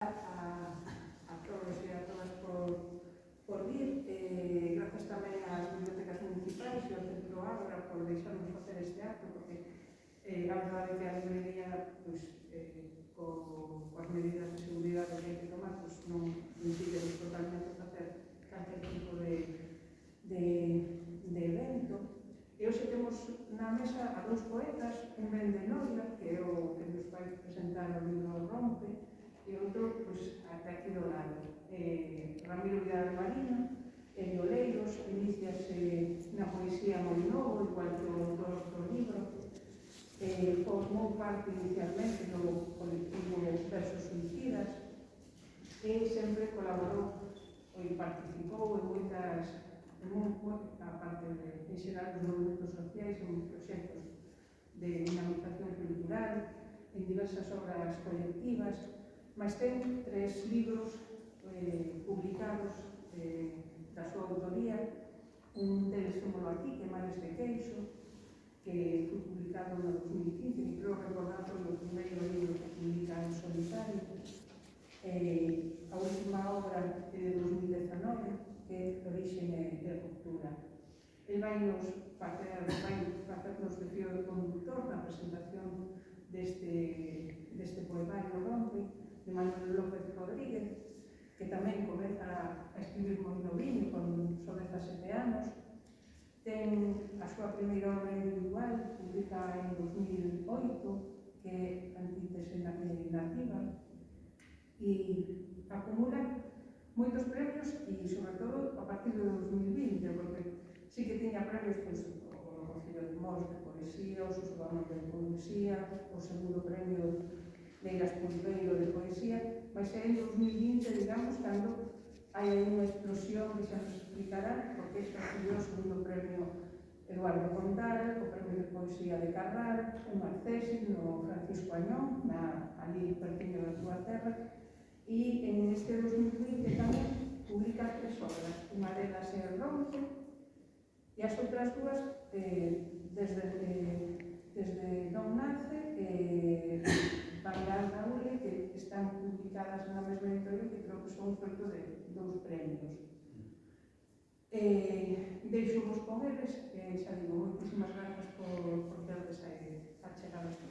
a todos e a todas por vir. Grazas tamén ás bibliotecas municipais e ao Centro Ágora por deixarnos facer este acto, porque a verdade que a librería, coas medidas de seguridade que hai que tomar, non impiden totalmente facer calquer tipo de evento. E hoxe temos na mesa a dous poetas, un ben de Noia, que é o que nos vai presentar o libro Rompe, e outro, ata aquí do lado. Ramiro Vidal Marino, en Oleiros, iniciase na poesía moi novo, igual que o autor do libro. Formou parte inicialmente do colectivo Versos Suicidas e sempre colaborou e participou en moitas, aparte de xerar dos movimentos sociais, en proxectos de dinamización cultural, en diversas obras colectivas, mas ten 3 libros publicados da súa autoría. Un deles témolo aquí, que Mares de Queixo, que foi publicado no 2015, que creo recordar foi o primeiro libro que publica en solitario. A última obra é de 2019, que é Orixe e Ruptura. El vai facernos de fío de conductor na presentación deste poemario Rompe, de Manuel López Rodríguez, que tamén comeza a escribir moi noviño, con só 17 anos. Ten a súa primeira obra individual, publica en 2008, que é Antítese Nativa, e acumula moitos premios, e sobre todo a partir de 2020, porque sí que tiña premios o Concello de Mos de Poesía, o Susodano de Poesía, o segundo premio Leiras Pulpeiro de Poesía, mas é en 2020, digamos, cando hai unha explosión que xa nos explicará, porque recibiu o segundo premio Eduardo Contal, o premio de Poesía de Carral, un accésil no Francisco Añón, ali pertiño da túa terra, e en este 2020 tamén publica 3 obras. Unha delas é Rompe, e as outras dúas, desde Non Nace, Bangal Raúle, que están publicadas na mesma editorial, que creo que son feito de 2 premios. Deixo vos con eles, xa digo, moitísimas grazas por terdes achegado este